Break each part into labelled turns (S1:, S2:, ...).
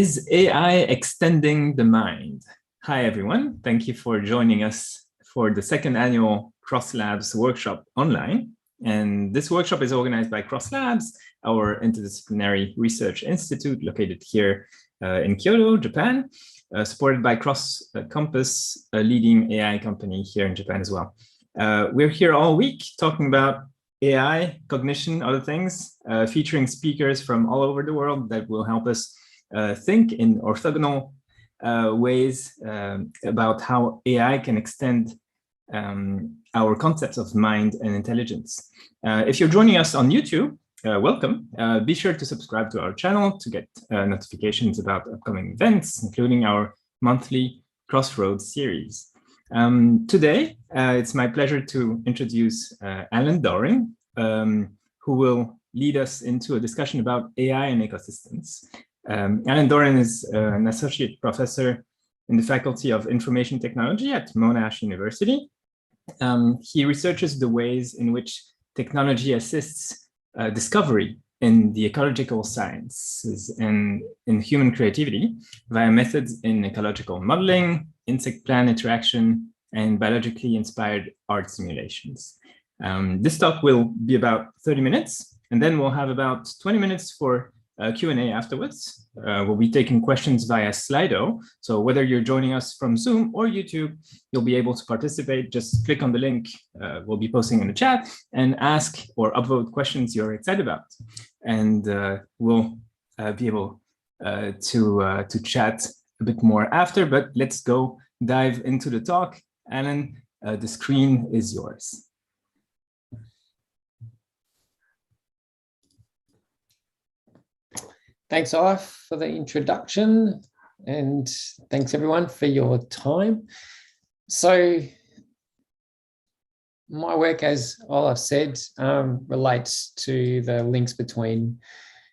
S1: Is AI extending the mind? Hi, everyone. Thank you for joining us for the second annual Cross Labs workshop online. And this workshop is organized by Cross Labs, our interdisciplinary research institute located here in Kyoto, Japan, supported by Cross Compass, a leading AI company here in Japan as well. We're here all week talking about AI, cognition, other things, featuring speakers from all over the world that will help us think in orthogonal ways about how AI can extend our concepts of mind and intelligence. If you're joining us on YouTube, welcome. Be sure to subscribe to our channel to get notifications about upcoming events, including our monthly Crossroads series. Today, it's my pleasure to introduce Alan Dorin, who will lead us into a discussion about AI and ecosystems. Alan Dorin is an associate professor in the Faculty of Information Technology at Monash University. He researches the ways in which technology assists discovery in the ecological sciences and in human creativity via methods in ecological modeling, insect-plant interaction, and biologically inspired art simulations. This talk will be about 30 minutes, and then we'll have about 20 minutes for Q&A afterwards. We'll be taking questions via Slido. So whether you're joining us from Zoom or YouTube, you'll be able to participate. Just click on the link we'll be posting in the chat and ask or upvote questions you're excited about. And we'll be able to chat a bit more after, but let's go dive into the talk. Alan, the screen is yours.
S2: Thanks, Olaf, for the introduction, and thanks everyone for your time. So my work, as Olaf said, relates to the links between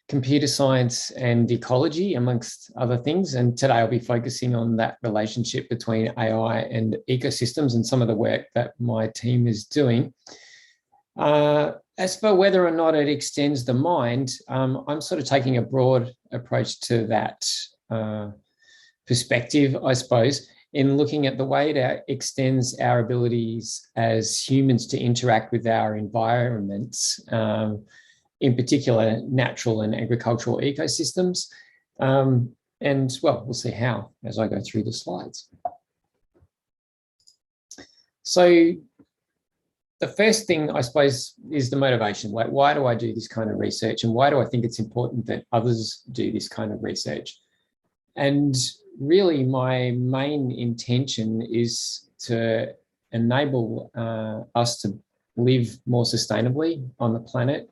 S2: computer science and ecology, amongst other things. And today I'll be focusing on that relationship between AI and ecosystems and some of the work that my team is doing. As for whether or not it extends the mind, I'm sort of taking a broad approach to that perspective, I suppose, in looking at the way it extends our abilities as humans to interact with our environments, in particular natural and agricultural ecosystems. And well, we'll see how as I go through the slides. So the first thing, I suppose, is the motivation. Like, why do I do this kind of research? And why do I think it's important that others do this kind of research? And really, my main intention is to enable us to live more sustainably on the planet.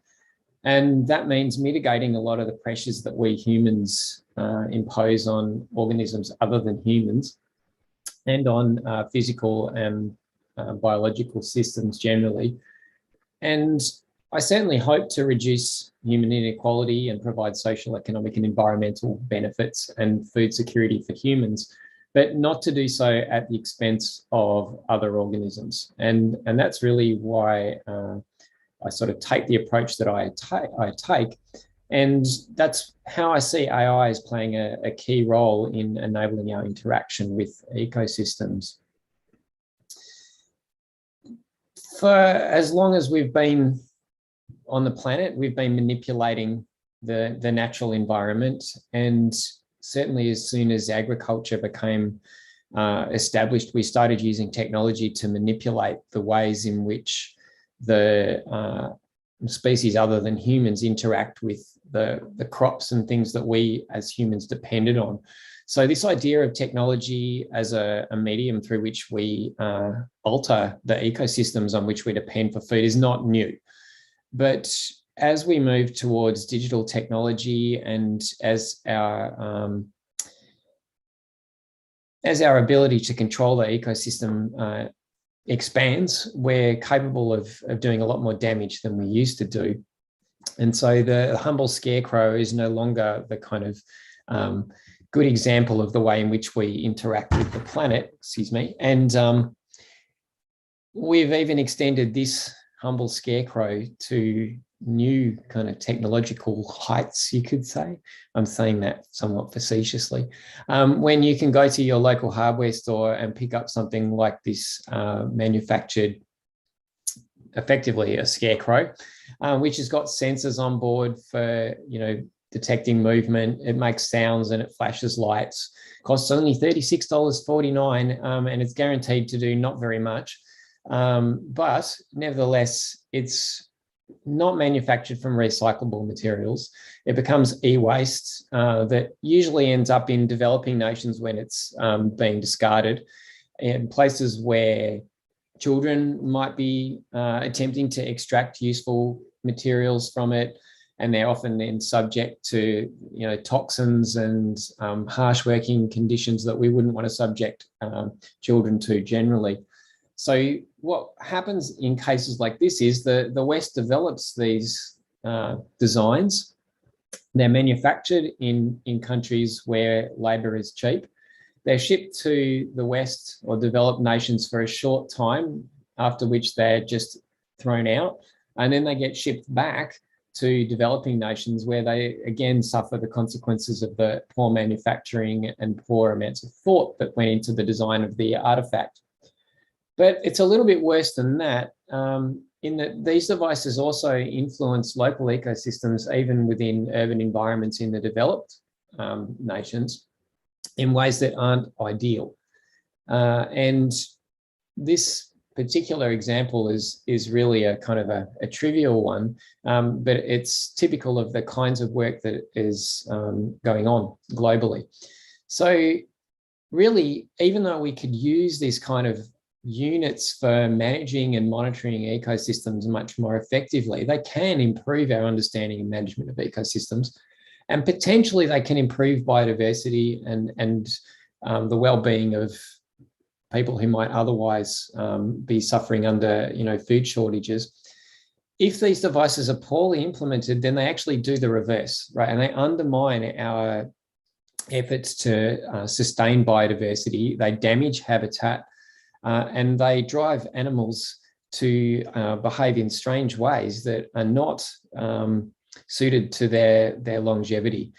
S2: And that means mitigating a lot of the pressures that we humans impose on organisms other than humans and on physical and biological systems generally. And I certainly hope to reduce human inequality and provide social, economic and environmental benefits and food security for humans, but not to do so at the expense of other organisms. And that's really why I sort of take the approach that I take. And that's how I see AI as playing a key role in enabling our interaction with ecosystems. For as long as we've been on the planet, we've been manipulating the natural environment. And certainly as soon as agriculture became established, we started using technology to manipulate the ways in which the species other than humans interact with the crops and things that we as humans depended on. So this idea of technology as a medium through which we alter the ecosystems on which we depend for food is not new. But as we move towards digital technology and as our ability to control the ecosystem expands, we're capable of doing a lot more damage than we used to do. And so the humble scarecrow is no longer the kind of good example of the way in which we interact with the planet, excuse me. And we've even extended this humble scarecrow to new kind of technological heights, you could say. I'm saying that somewhat facetiously. When you can go to your local hardware store and pick up something like this manufactured, effectively a Scarecrow, which has got sensors on board for, detecting movement. It makes sounds and it flashes lights. Costs only $36.49, and it's guaranteed to do not very much. But nevertheless, it's not manufactured from recyclable materials. It becomes e-waste that usually ends up in developing nations when it's being discarded, in places where children might be attempting to extract useful materials from it, and they're often then subject to toxins and harsh working conditions that we wouldn't want to subject children to generally. So what happens in cases like this is the West develops these designs. They're manufactured in countries where labour is cheap. They're shipped to the West or developed nations for a short time, after which they're just thrown out. And then they get shipped back to developing nations where they again suffer the consequences of the poor manufacturing and poor amounts of thought that went into the design of the artifact. But it's a little bit worse than that, in that these devices also influence local ecosystems, even within urban environments in the developed nations, in ways that aren't ideal. And this particular example is really a kind of a trivial one, but it's typical of the kinds of work that is going on globally. So really, even though we could use this kind of units for managing and monitoring ecosystems much more effectively, they can improve our understanding and management of ecosystems, and potentially they can improve biodiversity and the well-being of people who might otherwise be suffering under food shortages. If these devices are poorly implemented, then they actually do the reverse, right? And they undermine our efforts to sustain biodiversity. They damage habitat, and they drive animals to behave in strange ways that are not suited to their longevity.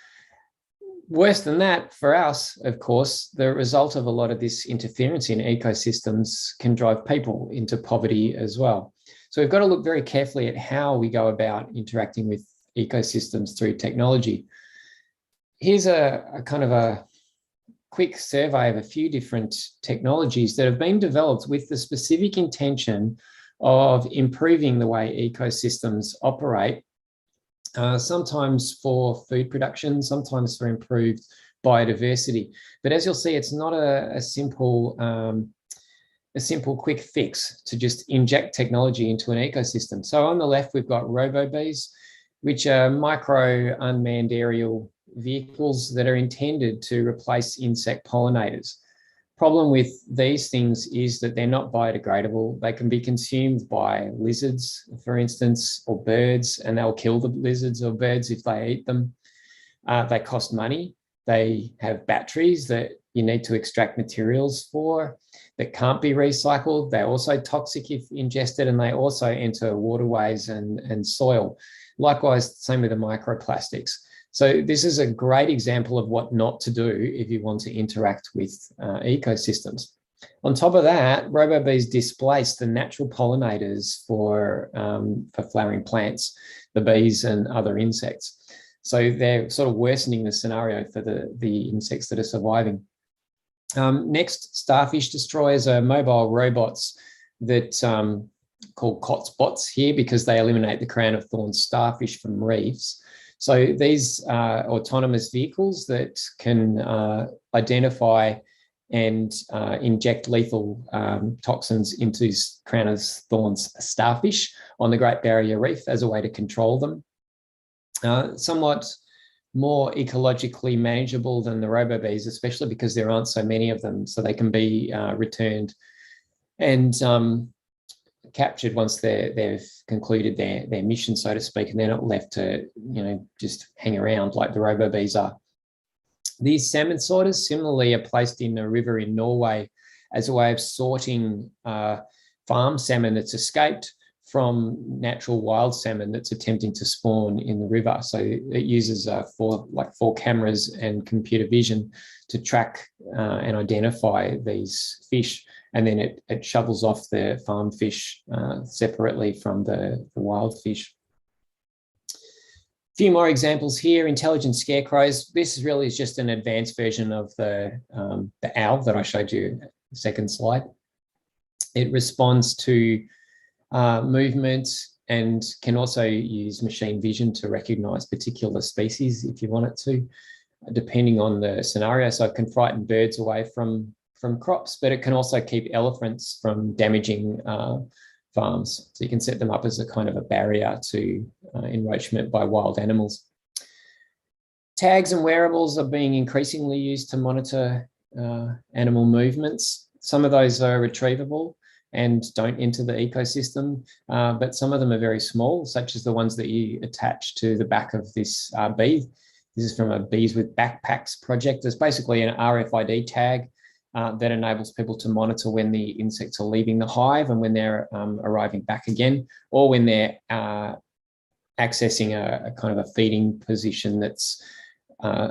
S2: Worse than that, for us, of course, the result of a lot of this interference in ecosystems can drive people into poverty as well. So we've got to look very carefully at how we go about interacting with ecosystems through technology. Here's a kind of a quick survey of a few different technologies that have been developed with the specific intention of improving the way ecosystems operate, sometimes for food production, sometimes for improved biodiversity. But as you'll see, it's not a simple quick fix to just inject technology into an ecosystem. So on the left, we've got Robobees, which are micro unmanned aerial vehicles that are intended to replace insect pollinators. Problem with these things is that they're not biodegradable. They can be consumed by lizards, for instance, or birds, and they'll kill the lizards or birds if they eat them. They cost money. They have batteries that you need to extract materials for that can't be recycled. They're also toxic if ingested, and they also enter waterways and soil. Likewise, same with the microplastics. So this is a great example of what not to do if you want to interact with ecosystems. On top of that, Robobees displace the natural pollinators for flowering plants, the bees and other insects. So they're sort of worsening the scenario for the insects that are surviving. Next, starfish destroyers are mobile robots that called COTS here because they eliminate the crown of thorns starfish from reefs. So these are autonomous vehicles that can identify and inject lethal toxins into crown of thorns starfish on the Great Barrier Reef as a way to control them. Somewhat more ecologically manageable than the Robobees, especially because there aren't so many of them, so they can be returned and captured once they've concluded their mission, so to speak, and they're not left to just hang around like the Robobees are. These salmon sorters similarly are placed in a river in Norway as a way of sorting farm salmon that's escaped from natural wild salmon that's attempting to spawn in the river. So it uses four cameras and computer vision to track and identify these fish, and then it shovels off the farm fish separately from the wild fish. A few more examples here. Intelligent scarecrows. This really is just an advanced version of the owl that I showed you the second slide. It responds to movement and can also use machine vision to recognize particular species if you want it to, depending on the scenario. So it can frighten birds away from crops, but it can also keep elephants from damaging farms. So you can set them up as a kind of a barrier to encroachment by wild animals. Tags and wearables are being increasingly used to monitor animal movements. Some of those are retrievable and don't enter the ecosystem, but some of them are very small, such as the ones that you attach to the back of this bee. This is from a Bees with Backpacks project. There's basically an RFID tag that enables people to monitor when the insects are leaving the hive and when they're arriving back again, or when they're accessing a kind of a feeding position that's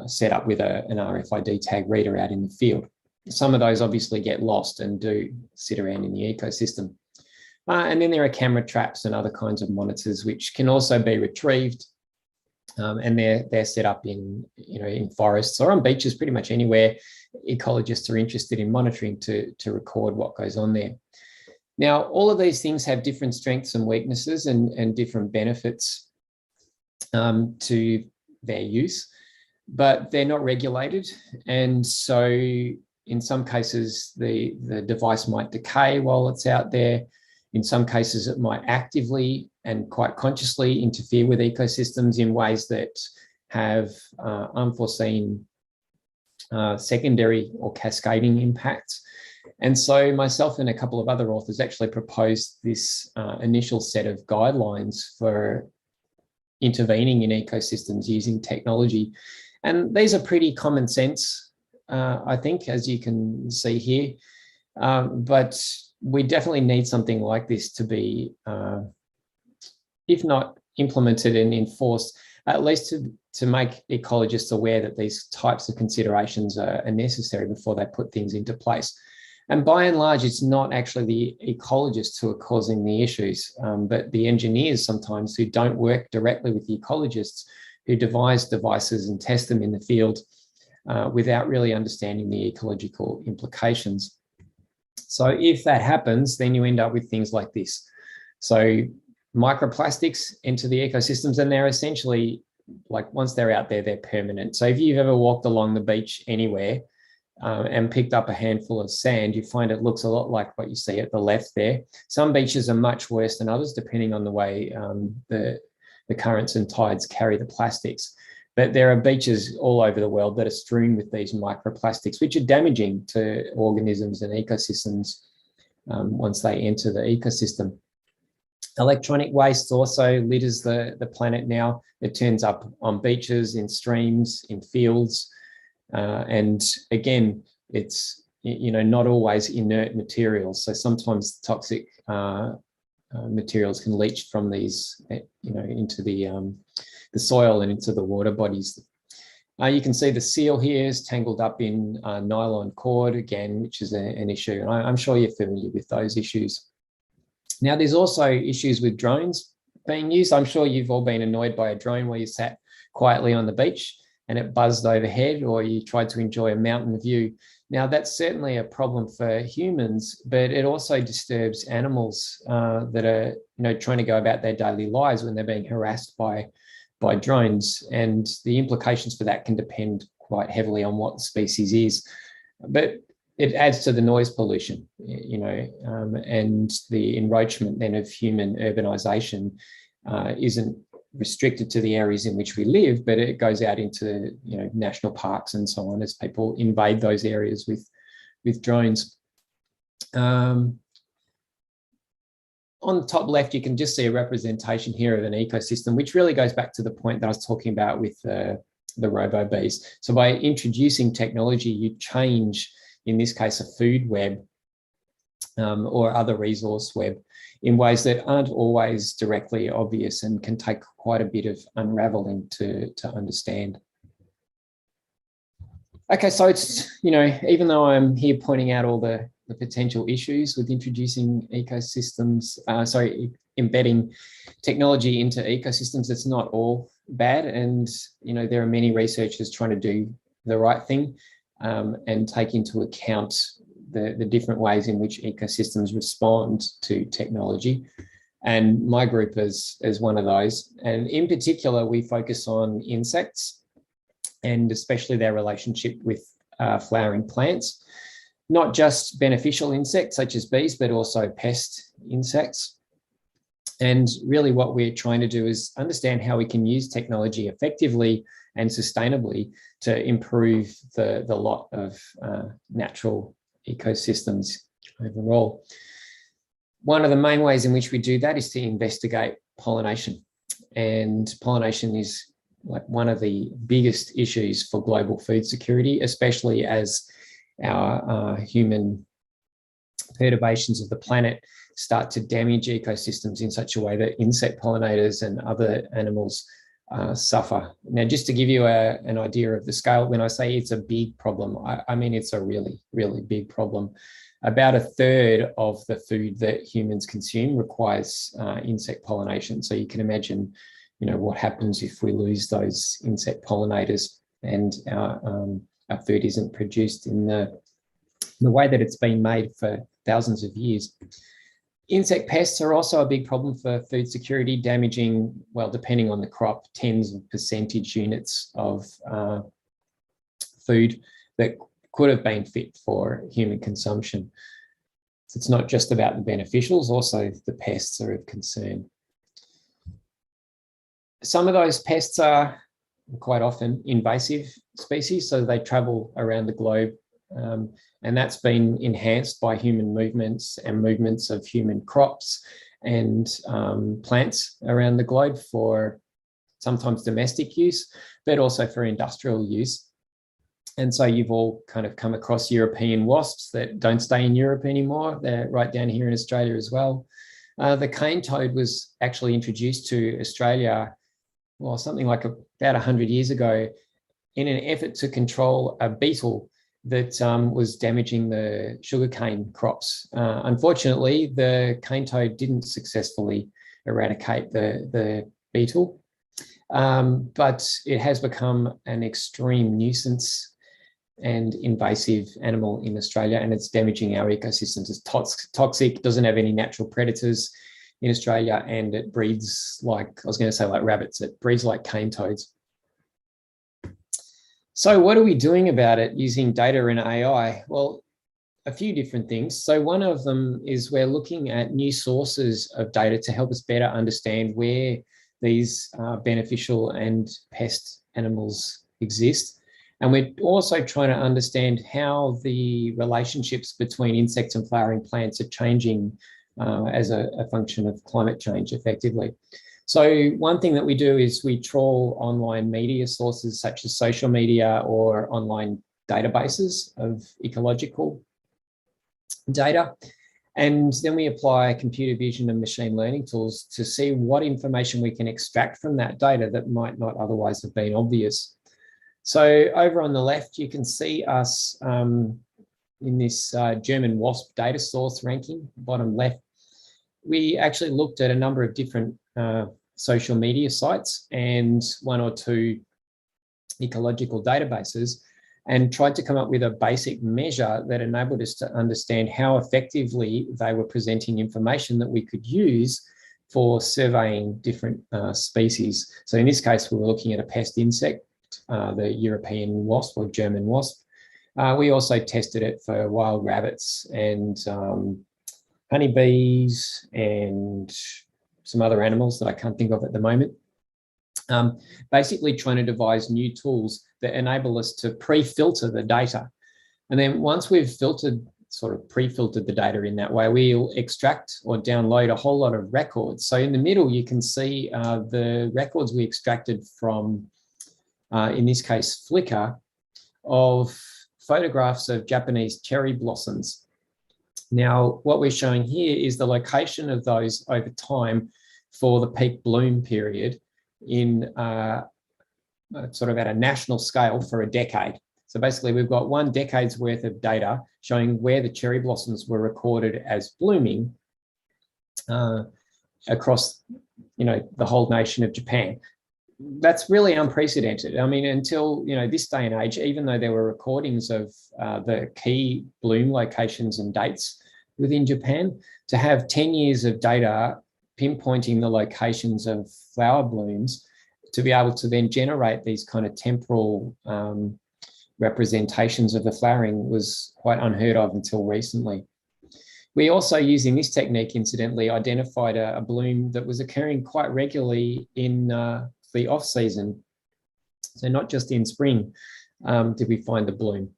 S2: set up with an RFID tag reader out in the field. Some of those obviously get lost and do sit around in the ecosystem. And then there are camera traps and other kinds of monitors which can also be retrieved, and they're set up in forests or on beaches, pretty much anywhere ecologists are interested in monitoring to record what goes on there. Now, all of these things have different strengths and weaknesses and different benefits to their use, but they're not regulated, and so in some cases, the device might decay while it's out there. In some cases, it might actively and quite consciously interfere with ecosystems in ways that have unforeseen secondary or cascading impacts. And so myself and a couple of other authors actually proposed this initial set of guidelines for intervening in ecosystems using technology. And these are pretty common sense, I think, as you can see here. But we definitely need something like this to be, if not implemented and enforced, at least to make ecologists aware that these types of considerations are necessary before they put things into place. And by and large, it's not actually the ecologists who are causing the issues, but the engineers sometimes who don't work directly with the ecologists, who devise devices and test them in the field without really understanding the ecological implications. So if that happens, then you end up with things like this. So microplastics enter the ecosystems, and they're essentially, like, once they're out there, they're permanent. So if you've ever walked along the beach anywhere and picked up a handful of sand, you find it looks a lot like what you see at the left there. Some beaches are much worse than others, depending on the way the currents and tides carry the plastics. But there are beaches all over the world that are strewn with these microplastics, which are damaging to organisms and ecosystems once they enter the ecosystem. Electronic waste also litters the planet now. It turns up on beaches, in streams, in fields. And again, it's not always inert materials. So sometimes toxic materials can leach from these, into the soil and into the water bodies. You can see the seal here is tangled up in nylon cord again, which is an issue. And I'm sure you're familiar with those issues. Now, there's also issues with drones being used. I'm sure you've all been annoyed by a drone where you sat quietly on the beach and it buzzed overhead, or you tried to enjoy a mountain view. Now, that's certainly a problem for humans, but it also disturbs animals that are trying to go about their daily lives when they're being harassed by drones. And the implications for that can depend quite heavily on what the species is. But it adds to the noise pollution, and the encroachment then of human urbanization isn't restricted to the areas in which we live, but it goes out into national parks and so on as people invade those areas with drones. On the top left, you can just see a representation here of an ecosystem, which really goes back to the point that I was talking about with the Robobees. So by introducing technology, you change, in this case, a food web or other resource web in ways that aren't always directly obvious and can take quite a bit of unraveling to understand. Okay, so it's, even though I'm here pointing out all the potential issues with introducing ecosystems, embedding technology into ecosystems, it's not all bad. And, there are many researchers trying to do the right thing and take into account the different ways in which ecosystems respond to technology. And my group is one of those. And in particular, we focus on insects and especially their relationship with flowering plants, not just beneficial insects such as bees, but also pest insects. And really what we're trying to do is understand how we can use technology effectively and sustainably to improve the lot of natural ecosystems overall. One of the main ways in which we do that is to investigate pollination. And pollination is like one of the biggest issues for global food security, especially as our human perturbations of the planet start to damage ecosystems in such a way that insect pollinators and other animals suffer. Now, just to give you an idea of the scale, when I say it's a big problem, I mean it's a really, really big problem. About a third of the food that humans consume requires insect pollination. So you can imagine, what happens if we lose those insect pollinators and our food isn't produced in the way that it's been made for thousands of years. Insect pests are also a big problem for food security, damaging, well, depending on the crop, tens of percentage units of food that could have been fit for human consumption. So it's not just about the beneficials, also the pests are of concern. Some of those pests are quite often invasive species, so they travel around the globe. And that's been enhanced by human movements and movements of human crops and plants around the globe for sometimes domestic use, but also for industrial use. And so you've all kind of come across European wasps that don't stay in Europe anymore. They're right down here in Australia as well. The cane toad was actually introduced to Australia, well, something like about 100 years ago in an effort to control a beetle that was damaging the sugarcane crops. Unfortunately, the cane toad didn't successfully eradicate the beetle, but it has become an extreme nuisance and invasive animal in Australia, and it's damaging our ecosystems. It's toxic, doesn't have any natural predators in Australia, and it breeds like, I was going to say like rabbits, it breeds like cane toads. So what are we doing about it using data and AI? Well, a few different things. So one of them is we're looking at new sources of data to help us better understand where these beneficial and pest animals exist. And we're also trying to understand how the relationships between insects and flowering plants are changing as a function of climate change effectively. So one thing that we do is we trawl online media sources such as social media or online databases of ecological data. And then we apply computer vision and machine learning tools to see what information we can extract from that data that might not otherwise have been obvious. So over on the left, you can see us in this German WASP data source ranking, bottom left. We actually looked at a number of different social media sites and one or two ecological databases and tried to come up with a basic measure that enabled us to understand how effectively they were presenting information that we could use for surveying different species. So in this case, we were looking at a pest insect, the European wasp or German wasp. We also tested it for wild rabbits and honeybees and some other animals that I can't think of at the moment. Basically trying to devise new tools that enable us to pre-filter the data. And then once we've pre-filtered the data in that way, we'll extract or download a whole lot of records. So in the middle, you can see the records we extracted from, in this case, Flickr, of photographs of Japanese cherry blossoms. Now, what we're showing here is the location of those over time for the peak bloom period in sort of at a national scale for a decade. So basically, we've got 1 decade's worth of data showing where the cherry blossoms were recorded as blooming across, the whole nation of Japan. That's really unprecedented. I mean, until this day and age, even though there were recordings of the key bloom locations and dates within Japan, to have 10 years of data pinpointing the locations of flower blooms, to be able to then generate these kind of temporal representations of the flowering was quite unheard of until recently. We also, using this technique, incidentally, identified a bloom that was occurring quite regularly in the off-season. So not just in spring did we find the bloom.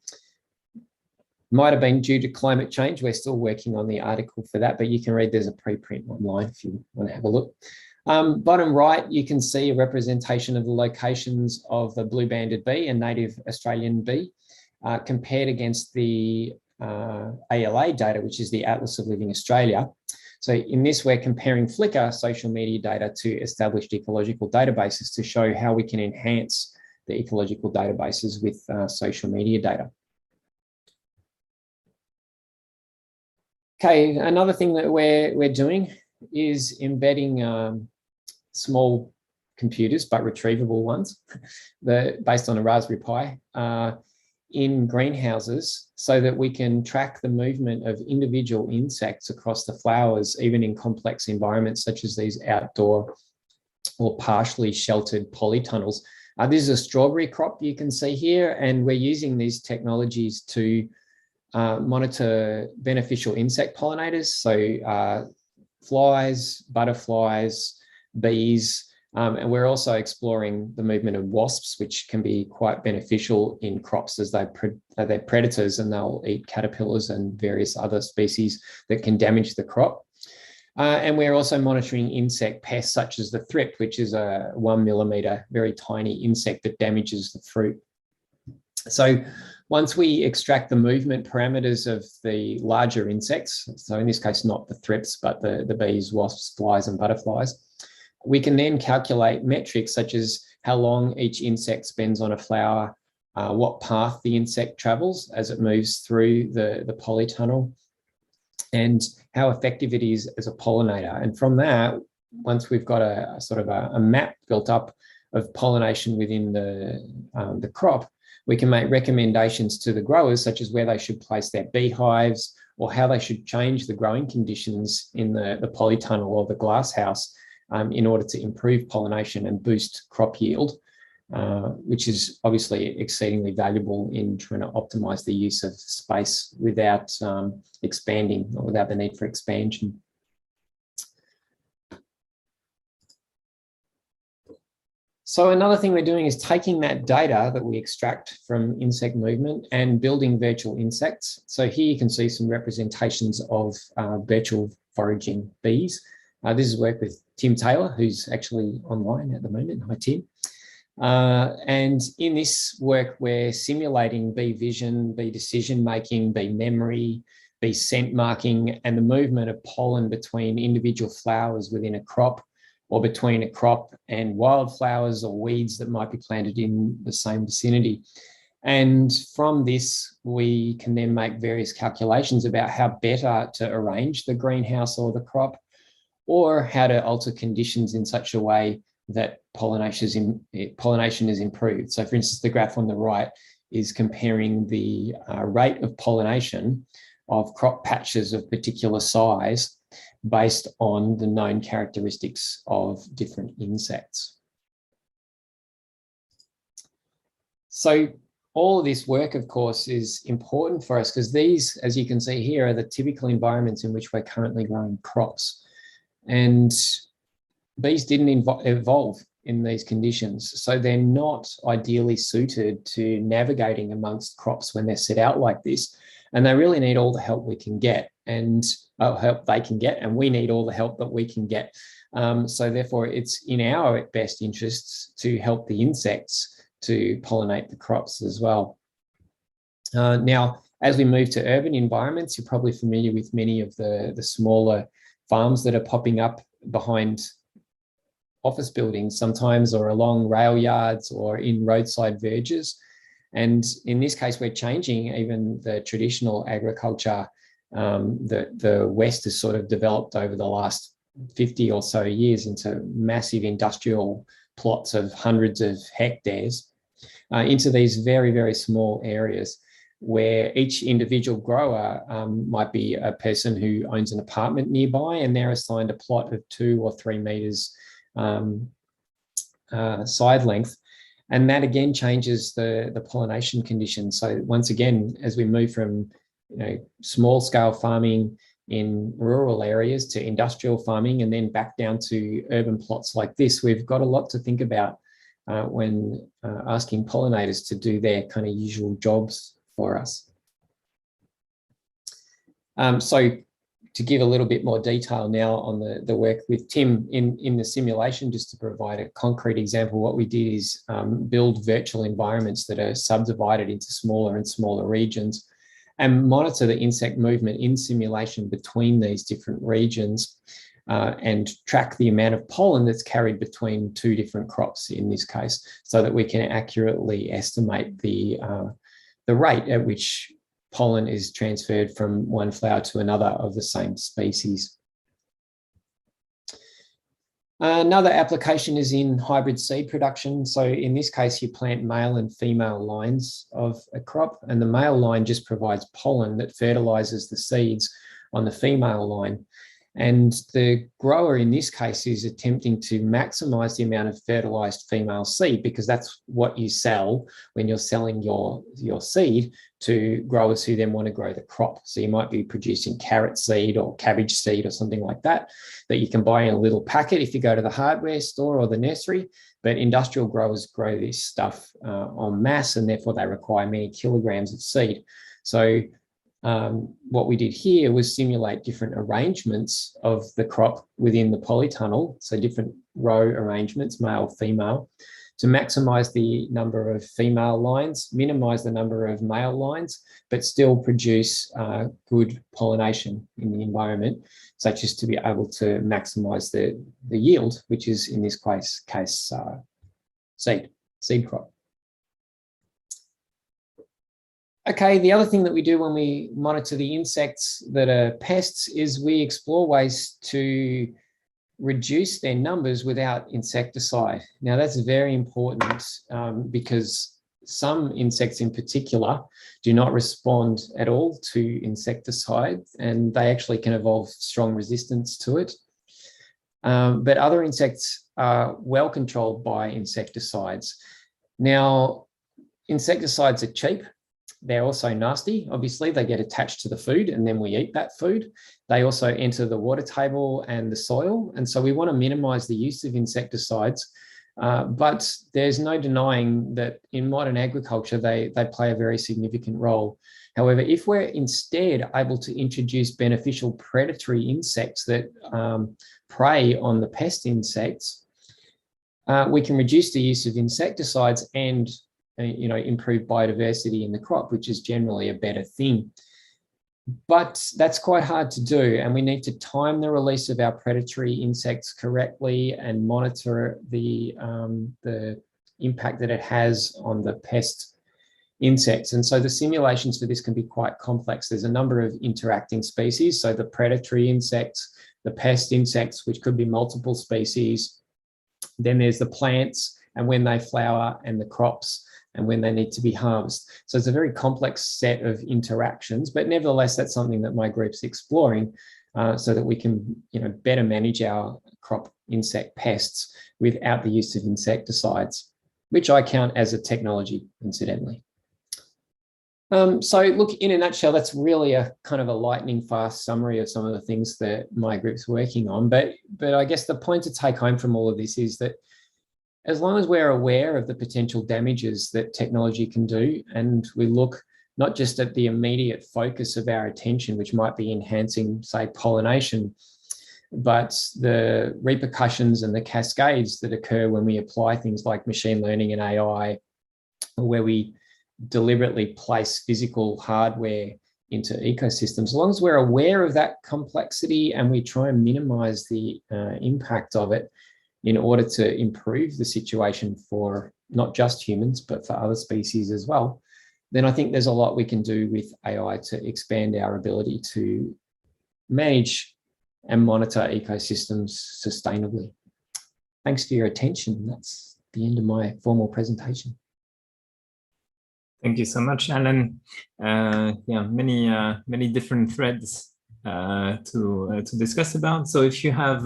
S2: Might have been due to climate change. We're still working on the article for that, but you can read, there's a preprint online if you want to have a look. Bottom right, you can see a representation of the locations of the blue-banded bee and native Australian bee compared against the AIALA data, which is the Atlas of Living Australia. So in this, we're comparing Flickr social media data to established ecological databases to show how we can enhance the ecological databases with social media data. Okay, another thing that we're doing is embedding small computers, but retrievable ones, based on a Raspberry Pi, in greenhouses so that we can track the movement of individual insects across the flowers, even in complex environments such as these outdoor or partially sheltered polytunnels. This is a strawberry crop you can see here, and we're using these technologies to monitor beneficial insect pollinators, so flies, butterflies, bees, and we're also exploring the movement of wasps, which can be quite beneficial in crops as they're predators and they'll eat caterpillars and various other species that can damage the crop. And we're also monitoring insect pests such as the thrip, which is a 1 millimeter, very tiny insect that damages the fruit. So once we extract the movement parameters of the larger insects, so in this case, not the thrips, but the bees, wasps, flies, and butterflies, we can then calculate metrics such as how long each insect spends on a flower, what path the insect travels as it moves through the polytunnel, and how effective it is as a pollinator. And from that, once we've got a sort of a map built up of pollination within the crop, we can make recommendations to the growers, such as where they should place their beehives or how they should change the growing conditions in the polytunnel or the glasshouse in order to improve pollination and boost crop yield, which is obviously exceedingly valuable in trying to optimize the use of space without expanding or without the need for expansion. So another thing we're doing is taking that data that we extract from insect movement and building virtual insects. So here you can see some representations of virtual foraging bees. This is work with Tim Taylor, who's actually online at the moment. Hi, Tim. And in this work, we're simulating bee vision, bee decision-making, bee memory, bee scent marking, and the movement of pollen between individual flowers within a crop, or between a crop and wildflowers or weeds that might be planted in the same vicinity. And from this, we can then make various calculations about how better to arrange the greenhouse or the crop, or how to alter conditions in such a way that pollination is improved. So for instance, the graph on the right is comparing the rate of pollination of crop patches of particular size based on the known characteristics of different insects. So all of this work, of course, is important for us because these, as you can see here, are the typical environments in which we're currently growing crops. And bees didn't evolve in these conditions, so they're not ideally suited to navigating amongst crops when they're set out like this. And they really need all the help we can get, and help they can get, and we need all the help that we can get. So therefore, it's in our best interests to help the insects to pollinate the crops as well. Now, As we move to urban environments, you're probably familiar with many of the smaller farms that are popping up behind office buildings sometimes, or along rail yards or in roadside verges. And in this case, we're changing even the traditional agriculture that the West has sort of developed over the last 50 or so years into massive industrial plots of hundreds of hectares into these very, very small areas where each individual grower might be a person who owns an apartment nearby, and they're assigned a plot of 2 or 3 meters side length. And that again changes the pollination conditions. So once again, as we move from small scale farming in rural areas to industrial farming and then back down to urban plots like this, we've got a lot to think about when asking pollinators to do their kind of usual jobs for us. So to give a little bit more detail now on the work with Tim in the simulation, just to provide a concrete example, what we did is build virtual environments that are subdivided into smaller and smaller regions and monitor the insect movement in simulation between these different regions and track the amount of pollen that's carried between 2 different crops in this case, so that we can accurately estimate the rate at which pollen is transferred from one flower to another of the same species. Another application is in hybrid seed production. So in this case, you plant male and female lines of a crop, and the male line just provides pollen that fertilizes the seeds on the female line. And the grower in this case is attempting to maximize the amount of fertilized female seed, because that's what you sell when you're selling your seed to growers who then want to grow the crop. So you might be producing carrot seed or cabbage seed or something like that you can buy in a little packet if you go to the hardware store or the nursery. But industrial growers grow this stuff en masse, and therefore they require many kilograms of seed. So what we did here was simulate different arrangements of the crop within the polytunnel, so different row arrangements, male, female, to maximize the number of female lines, minimize the number of male lines, but still produce good pollination in the environment, such as to be able to maximize the yield, which is in this case seed crop. Okay, the other thing that we do when we monitor the insects that are pests is we explore ways to reduce their numbers without insecticide. Now, that's very important because some insects in particular do not respond at all to insecticide, and they actually can evolve strong resistance to it. But other insects are well controlled by insecticides. Now, insecticides are cheap. They're also nasty. Obviously, they get attached to the food and then we eat that food. They also enter the water table and the soil. And so we want to minimize the use of insecticides. But there's no denying that in modern agriculture, they play a very significant role. However, if we're instead able to introduce beneficial predatory insects that prey on the pest insects, we can reduce the use of insecticides and improve biodiversity in the crop, which is generally a better thing. But that's quite hard to do, and we need to time the release of our predatory insects correctly and monitor the impact that it has on the pest insects. And so the simulations for this can be quite complex. There's a number of interacting species, so the predatory insects, the pest insects, which could be multiple species. Then there's the plants and when they flower, and the crops and when they need to be harvested. So it's a very complex set of interactions, but nevertheless, that's something that my group's exploring so that we can better manage our crop insect pests without the use of insecticides, which I count as a technology, incidentally. So look, in a nutshell, that's really a kind of a lightning fast summary of some of the things that my group's working on. But I guess the point to take home from all of this is that as long as we're aware of the potential damages that technology can do, and we look not just at the immediate focus of our attention, which might be enhancing, say, pollination, but the repercussions and the cascades that occur when we apply things like machine learning and AI, or where we deliberately place physical hardware into ecosystems. As long as we're aware of that complexity and we try and minimize the impact of it in order to improve the situation for not just humans, but for other species as well, then I think there's a lot we can do with AI to expand our ability to manage and monitor ecosystems sustainably. Thanks for your attention. That's the end of my formal presentation.
S1: Thank you so much, Alan. Yeah, many different threads to discuss about. So if you have,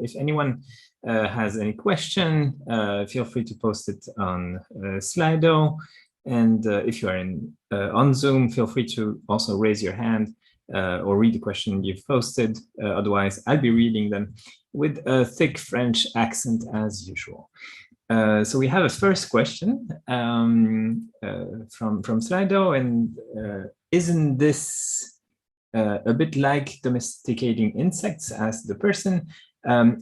S1: if anyone has any question, feel free to post it on Slido. And if you are on Zoom, feel free to also raise your hand or read the question you've posted. Otherwise, I'll be reading them with a thick French accent as usual. So we have a first question from Slido, and isn't this a bit like domesticating insects? Asked the person.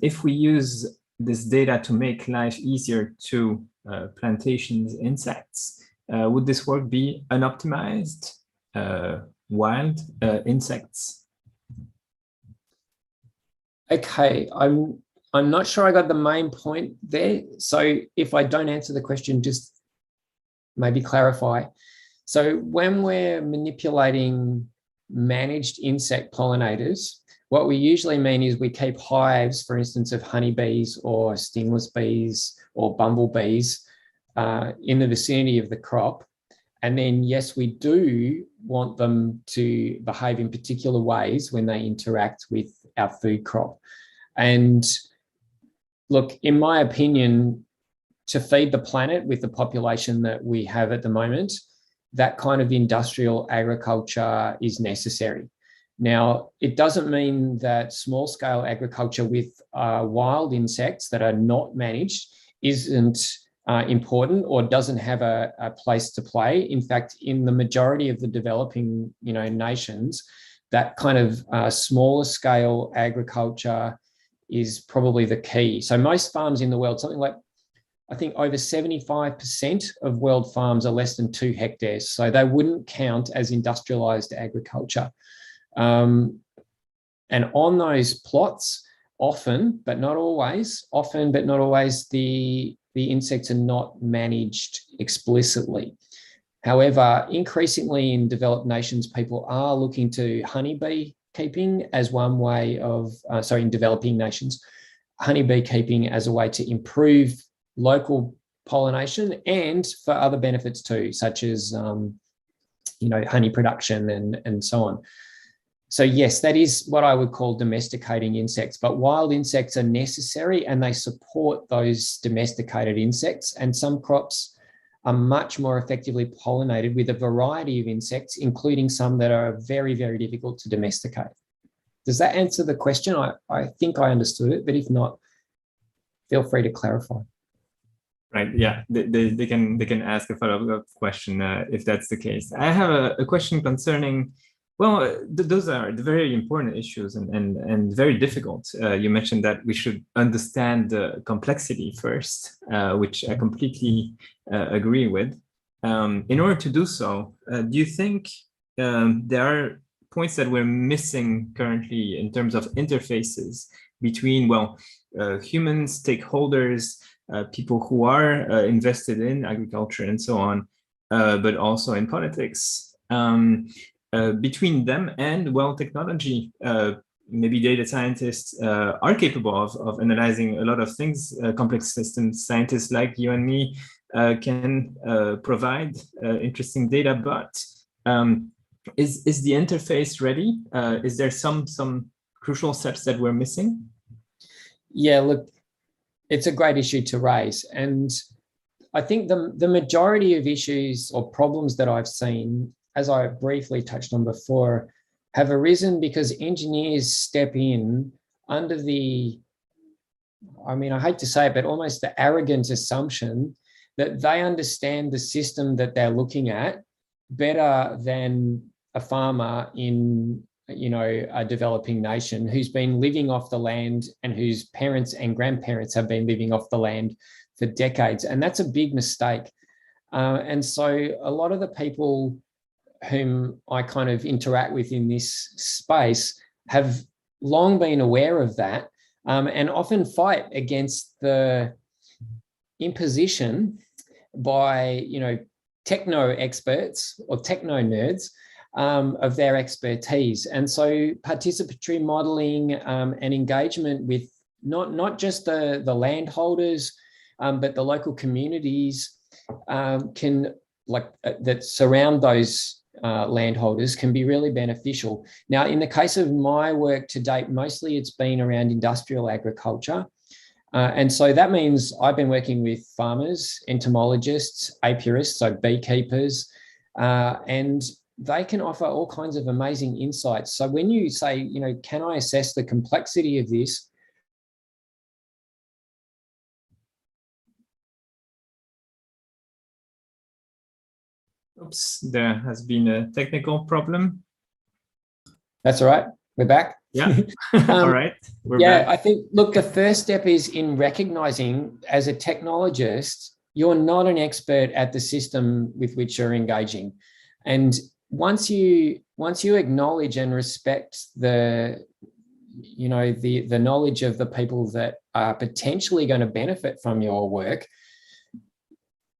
S1: If we use this data to make life easier to plantations insects, would this work be unoptimized wild insects?
S2: Okay, I'm not sure I got the main point there. So if I don't answer the question, just maybe clarify. So when we're manipulating managed insect pollinators, what we usually mean is we keep hives, for instance, of honeybees or stingless bees or bumblebees in the vicinity of the crop. And then, yes, we do want them to behave in particular ways when they interact with our food crop. And look, in my opinion, to feed the planet with the population that we have at the moment, that kind of industrial agriculture is necessary. Now, it doesn't mean that small-scale agriculture with wild insects that are not managed isn't important or doesn't have a place to play. In fact, in the majority of the developing nations, that kind of smaller scale agriculture is probably the key. So most farms in the world, something like, I think over 75% of world farms are less than 2 hectares. So they wouldn't count as industrialized agriculture. And on those plots, often, but not always, the insects are not managed explicitly. However, increasingly in developed nations, people are looking to honeybee keeping as one way of, in developing nations, honeybee keeping as a way to improve local pollination and for other benefits too, such as, honey production and so on. So yes, that is what I would call domesticating insects, but wild insects are necessary and they support those domesticated insects, and some crops are much more effectively pollinated with a variety of insects, including some that are very, very difficult to domesticate. Does that answer the question? I think I understood it, but if not, feel free to clarify.
S1: Right, yeah, they can ask a follow-up question if that's the case. I have a question concerning, well, those are the very important issues and very difficult. You mentioned that we should understand the complexity first, which I completely agree with. In order to do so, do you think there are points that we're missing currently in terms of interfaces between, well, human stakeholders, people who are invested in agriculture and so on, but also in politics, between them and, well, technology? Maybe data scientists are capable of analyzing a lot of things. Complex systems scientists like you and me can provide interesting data, but is the interface ready? Is there some crucial steps that we're missing?
S2: Yeah, look, it's a great issue to raise. And I think the majority of issues or problems that I've seen, as I briefly touched on before, have arisen because engineers step in under the, I mean, I hate to say it, but almost the arrogant assumption that they understand the system that they're looking at better than a farmer in, a developing nation who's been living off the land and whose parents and grandparents have been living off the land for decades. And that's a big mistake. And so a lot of the people whom I kind of interact with in this space have long been aware of that, and often fight against the imposition by, you know, techno experts or techno nerds of their expertise. And so participatory modeling and engagement with not just the landholders, but the local communities that surround those landholders can be really beneficial. Now, in the case of my work to date, mostly it's been around industrial agriculture. And so that means I've been working with farmers, entomologists, apiarists, so beekeepers, and they can offer all kinds of amazing insights. So when you say, you know, can I assess the complexity of this?
S1: Oops, there has been a technical problem.
S2: That's all right. We're back.
S1: Yeah. All right. We're back.
S2: I think, look, the first step is in recognizing as a technologist, you're not an expert at the system with which you're engaging. And once you acknowledge and respect the knowledge of the people that are potentially going to benefit from your work,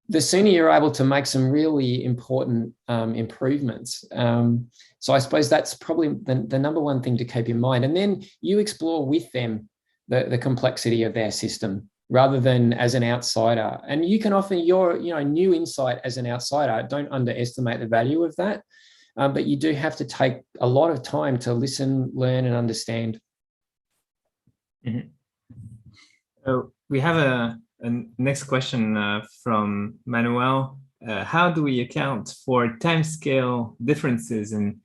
S2: the sooner you're able to make some really important improvements. So I suppose that's probably the number one thing to keep in mind. And then you explore with them the complexity of their system rather than as an outsider. And you can offer your new insight as an outsider. Don't underestimate the value of that. But you do have to take a lot of time to listen, learn, and understand.
S1: Mm-hmm. So we have a next question from Manuel. How do we account for timescale differences in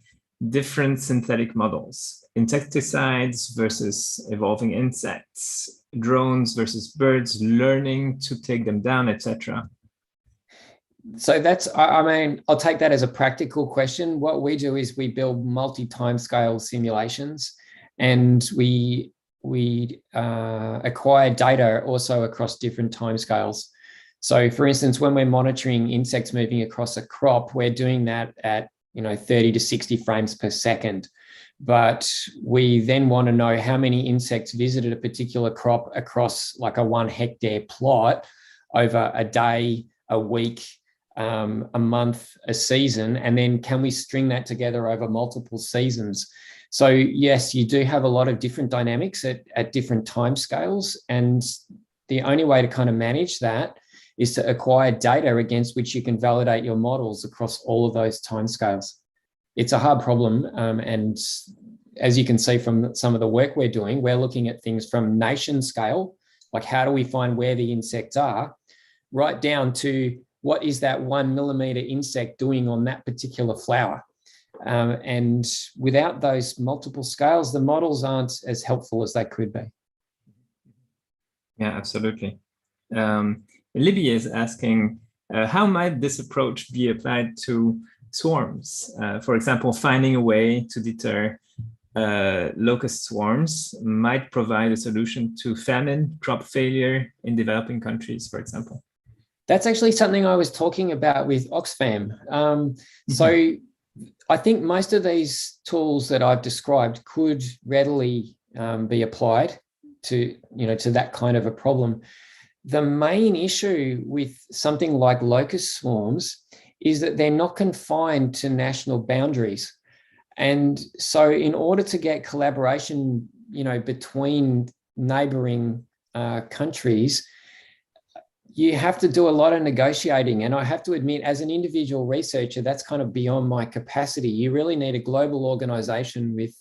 S1: different synthetic models? Insecticides versus evolving insects, drones versus birds learning to take them down, etc.
S2: So that's, I mean, I'll take that as a practical question. What we do is we build multi-timescale simulations, and we acquire data also across different timescales. So for instance, when we're monitoring insects moving across a crop, we're doing that at 30 to 60 frames per second. But we then want to know how many insects visited a particular crop across like a 1 hectare plot over a day, a week, a month, a season, and then can we string that together over multiple seasons? So yes, you do have a lot of different dynamics at different timescales, and the only way to kind of manage that is to acquire data against which you can validate your models across all of those timescales. It's a hard problem, and as you can see from some of the work we're doing, we're looking at things from nation scale, like how do we find where the insects are, right down to what is that 1 millimeter insect doing on that particular flower. And without those multiple scales, the models aren't as helpful as they could be.
S1: Yeah, absolutely. Libby is asking, how might this approach be applied to swarms? For example, finding a way to deter locust swarms might provide a solution to famine, crop failure in developing countries, for example.
S2: That's actually something I was talking about with Oxfam. So I think most of these tools that I've described could readily be applied to that kind of a problem. The main issue with something like locust swarms is that they're not confined to national boundaries. And so in order to get collaboration, between neighboring countries, you have to do a lot of negotiating. And I have to admit, as an individual researcher, that's kind of beyond my capacity. You really need a global organization with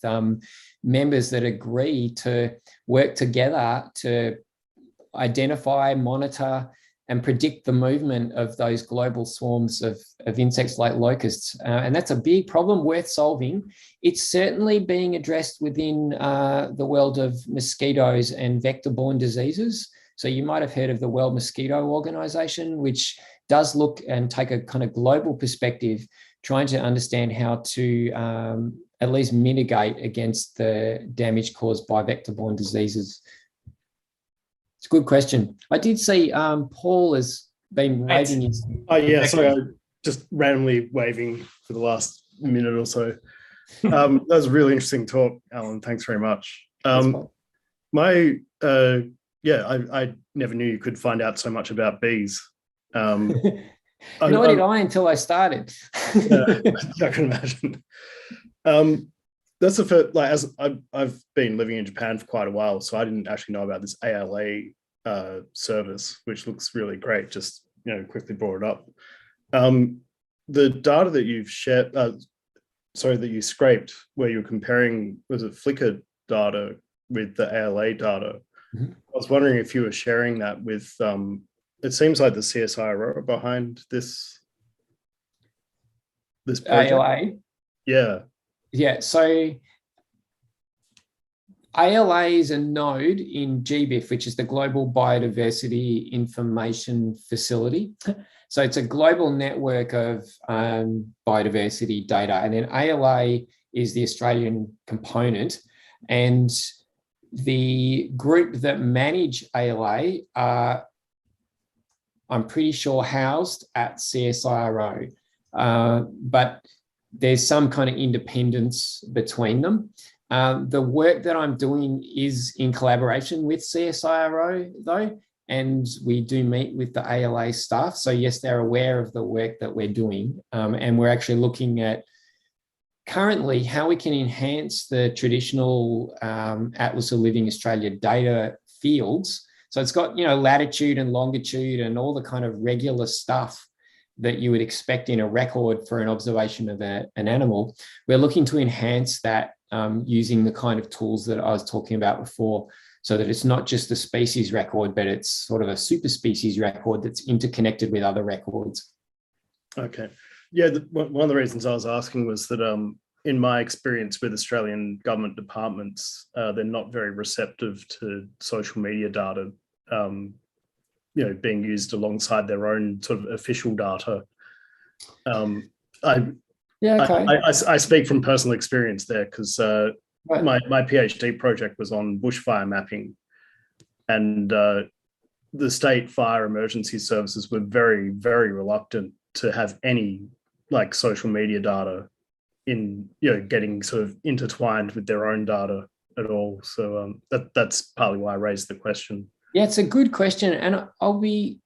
S2: members that agree to work together to identify, monitor, and predict the movement of those global swarms of insects like locusts. And that's a big problem worth solving. It's certainly being addressed within the world of mosquitoes and vector-borne diseases. So you might have heard of the World Mosquito Organization, which does look and take a kind of global perspective, trying to understand how to at least mitigate against the damage caused by vector-borne diseases. It's a good question. I did see Paul has been
S1: Right.
S2: waving his.
S3: Oh yeah,
S1: Exactly.
S3: sorry, I just randomly waving for the last minute or so. That was a really interesting talk, Alan. Thanks very much. My I never knew you could find out so much about bees.
S2: Nor did I until I started.
S3: I can imagine. That's the first, like, as I've been living in Japan for quite a while, so I didn't actually know about this AIALA service, which looks really great. Just quickly brought it up. The data that you've shared, that you scraped, where you're comparing, was it Flickr data with the AIALA data?
S2: Mm-hmm.
S3: I was wondering if you were sharing that with. It seems like the CSIRO behind this project.
S2: AIALA.
S3: Yeah.
S2: So AIALA is a node in GBIF, which is the Global Biodiversity Information Facility. So it's a global network of biodiversity data. And then AIALA is the Australian component. And the group that manage AIALA are, I'm pretty sure, housed at CSIRO. But there's some kind of independence between them. The work that I'm doing is in collaboration with CSIRO, though, and we do meet with the AIALA staff. So yes, they're aware of the work that we're doing, and we're actually looking at currently how we can enhance the traditional Atlas of Living Australia data fields. So it's got, latitude and longitude and all the kind of regular stuff that you would expect in a record for an observation of an animal. We're looking to enhance that using the kind of tools that I was talking about before, so that it's not just a species record, but it's sort of a super species record that's interconnected with other records.
S3: Okay. Yeah, one of the reasons I was asking was that in my experience with Australian government departments, they're not very receptive to social media data being used alongside their own sort of official data. I speak from personal experience there because my PhD project was on bushfire mapping, and the state fire emergency services were very, very reluctant to have any social media data in getting sort of intertwined with their own data at all. So that's partly why I raised the question.
S2: Yeah, it's a good question. And I'll be,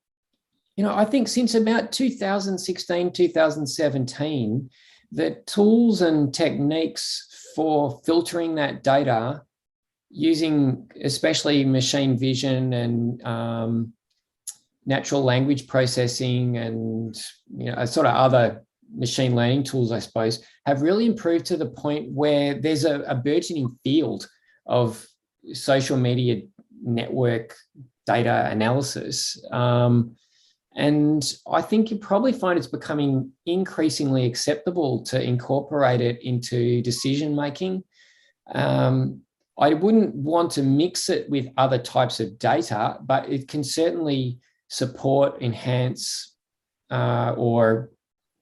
S2: I think since about 2016, 2017, the tools and techniques for filtering that data using especially machine vision and natural language processing and, sort of other machine learning tools, I suppose, have really improved to the point where there's a burgeoning field of social media network data analysis. And I think you probably find it's becoming increasingly acceptable to incorporate it into decision-making. I wouldn't want to mix it with other types of data, but it can certainly support, enhance, or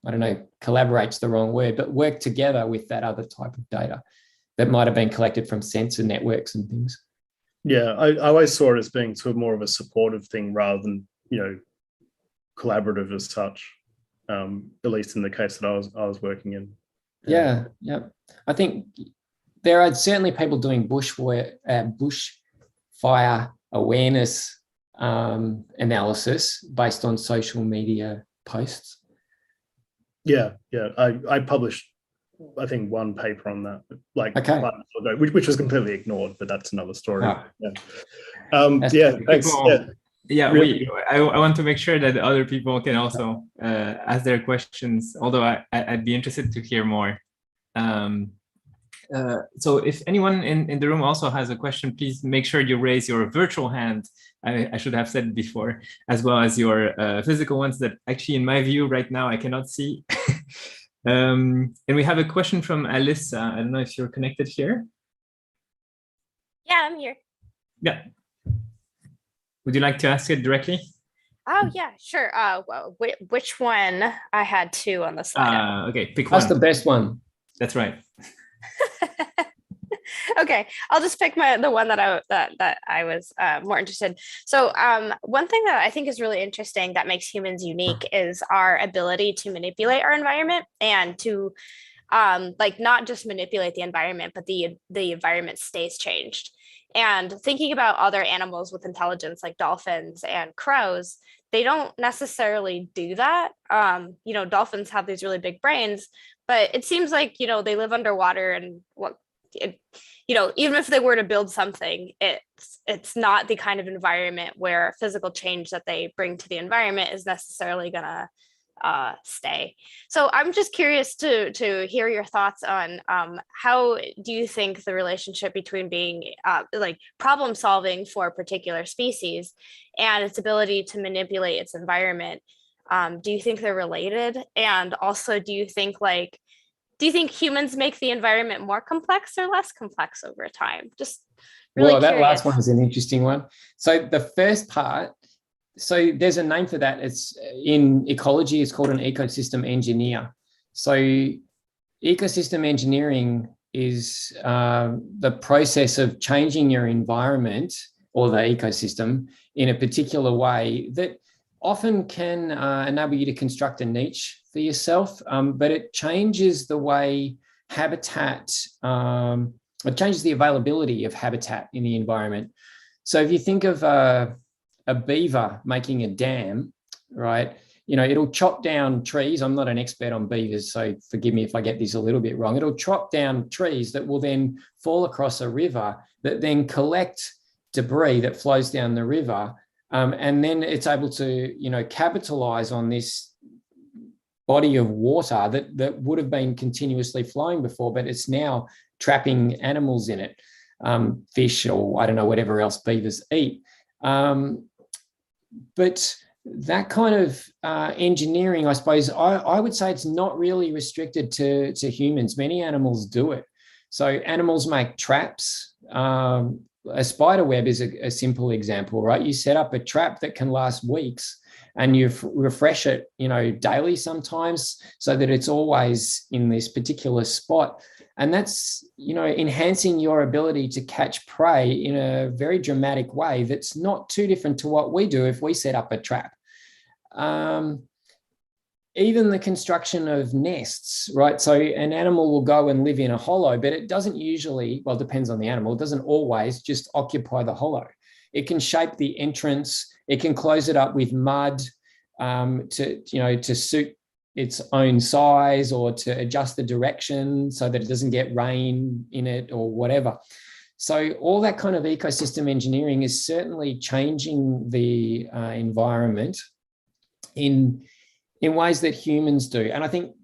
S2: I don't know, collaborate's the wrong word, but work together with that other type of data that might have been collected from sensor networks and things.
S3: Yeah, I always saw it as being sort of more of a supportive thing rather than, collaborative as such, at least in the case that I was working in.
S2: Yeah. I think there are certainly people doing bushfire awareness analysis based on social media posts.
S3: Yeah. I published, I think, one paper on that, quite a while ago, which was completely ignored, but that's another story. Thanks.
S1: I want to make sure that other people can also ask their questions, although I'd be interested to hear more. So if anyone in the room also has a question, please make sure you raise your virtual hand. I should have said it before, as well as your physical ones that actually, in my view, right now, I cannot see. And we have a question from Alyssa. I don't know if you're connected here.
S4: Yeah, I'm here.
S1: Yeah. Would you like to ask it directly?
S4: Oh, yeah, sure. Well, which one? I had two on the slide.
S1: Okay, pick one.
S2: That's the best one.
S1: That's right.
S4: Okay, I'll just pick the one that I was more interested in. So one thing that I think is really interesting that makes humans unique is our ability to manipulate our environment and to like not just manipulate the environment, but the environment stays changed. And thinking about other animals with intelligence like dolphins and crows, they don't necessarily do that. You know, dolphins have these really big brains, but it seems like, you know, they live underwater and you know, even if they were to build something, it's not the kind of environment where physical change that they bring to the environment is necessarily gonna stay. So I'm just curious to hear your thoughts on how do you think the relationship between being like problem solving for a particular species and its ability to manipulate its environment, do you think they're related? And also, do you think humans make the environment more complex or less complex over time? Just really
S2: That
S4: curious.
S2: last one is an interesting one. So the first part, so there's a name for that. It's in ecology, it's called an ecosystem engineer. So ecosystem engineering is the process of changing your environment or the ecosystem in a particular way that often can enable you to construct a niche for yourself, but it changes the way habitat, it changes the availability of habitat in the environment. So if you think of a beaver making a dam, right? You know, it'll chop down trees. I'm not an expert on beavers, so forgive me if I get this a little bit wrong. It'll chop down trees that will then fall across a river that then collect debris that flows down the river. And then it's able to, you know, capitalize on this body of water that would have been continuously flowing before, but it's now trapping animals in it, fish or I don't know, whatever else beavers eat. But that kind of engineering, I suppose, I would say it's not really restricted to humans. Many animals do it. So animals make traps. A spider web is a simple example, right? You set up a trap that can last weeks and you refresh it, you know, daily sometimes so that it's always in this particular spot. And that's, you know, enhancing your ability to catch prey in a very dramatic way that's not too different to what we do if we set up a trap. Even the construction of nests, right? So an animal will go and live in a hollow, but it doesn't usually, well, it depends on the animal, it doesn't always just occupy the hollow. It can shape the entrance, it can close it up with mud to suit its own size or to adjust the direction so that it doesn't get rain in it or whatever. So all that kind of ecosystem engineering is certainly changing the environment in ways that humans do. And I think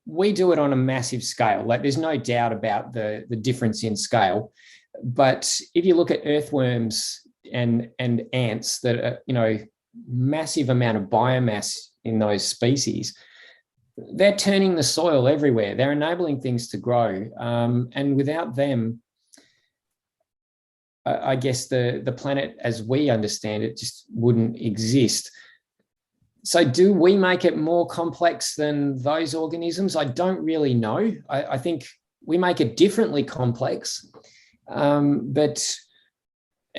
S2: we do it on a massive scale. Like there's no doubt about the difference in scale. But if you look at earthworms and ants that are, you know, massive amount of biomass in those species, they're turning the soil everywhere. They're enabling things to grow. And without them, I guess the planet as we understand it just wouldn't exist. So do we make it more complex than those organisms? I don't really know. I think we make it differently complex. But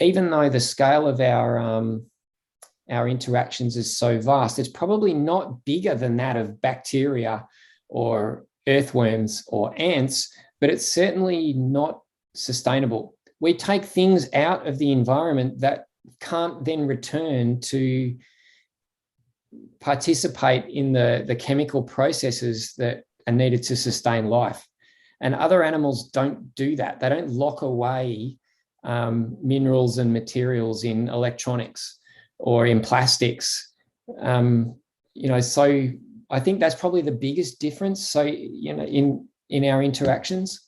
S2: even though the scale of our interactions is so vast, it's probably not bigger than that of bacteria or earthworms or ants, but it's certainly not sustainable. We take things out of the environment that can't then return to participate in the chemical processes that are needed to sustain life. And other animals don't do that. They don't lock away minerals and materials in electronics or in plastics. So I think that's probably the biggest difference. So, in our interactions,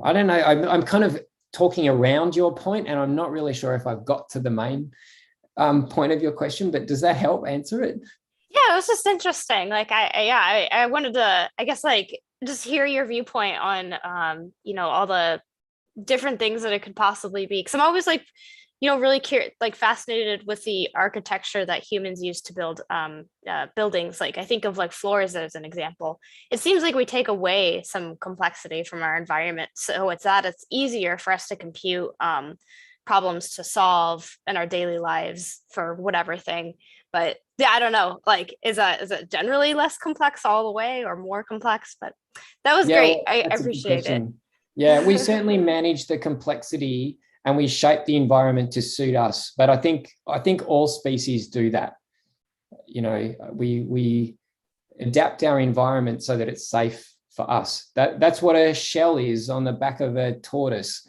S2: I don't know, I'm kind of talking around your point and I'm not really sure if I've got to the main point of your question, but does that help answer it?
S4: Yeah, it was just interesting. Like I wanted to, I guess, like just hear your viewpoint on all the different things that it could possibly be. Because I'm always like, really fascinated with the architecture that humans use to build buildings. Like I think of like floors as an example. It seems like we take away some complexity from our environment. So it's easier for us to compute problems to solve in our daily lives for whatever thing. But yeah, I don't know, like, is it generally less complex all the way or more complex? But that was great.
S2: Well,
S4: I appreciate it.
S2: Yeah, we certainly manage the complexity and we shape the environment to suit us. But I think all species do that. We adapt our environment so that it's safe for us. That's what a shell is on the back of a tortoise.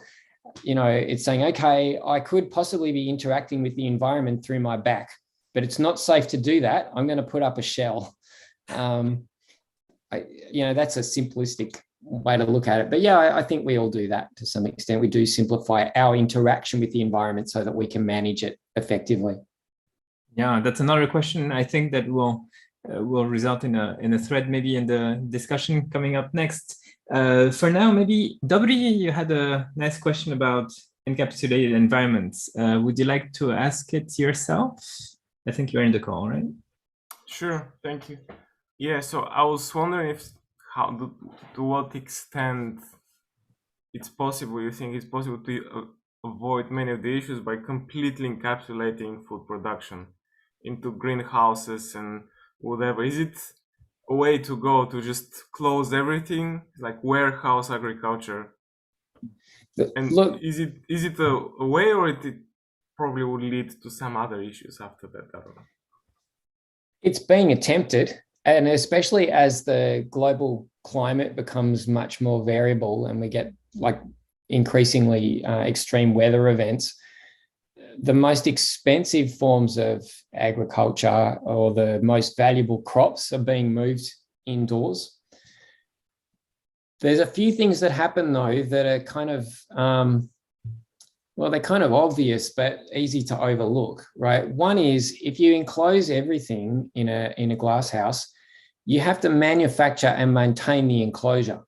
S2: It's saying, okay, I could possibly be interacting with the environment through my back, but it's not safe to do that. I'm going to put up a shell. That's a simplistic way to look at it. But yeah, I think we all do that to some extent. We do simplify our interaction with the environment so that we can manage it effectively.
S1: Yeah, that's another question I think that will result in a thread maybe in the discussion coming up next. For now, maybe Dorin, you had a nice question about encapsulated environments. Would you like to ask it yourself? I think you're in the call, right?
S5: Sure, thank you. Yeah, so I was wondering to what extent it's possible, you think it's possible to avoid many of the issues by completely encapsulating food production into greenhouses and whatever. Is it a way to go to just close everything, like warehouse agriculture? And look, is it a way, or it probably would lead to some other issues after that? I don't know.
S2: It's being attempted, and especially as the global climate becomes much more variable and we get like increasingly extreme weather events, the most expensive forms of agriculture or the most valuable crops are being moved indoors. There's a few things that happen though that are kind of, they're kind of obvious but easy to overlook, right? One is if you enclose everything in a glass house, you have to manufacture and maintain the enclosure.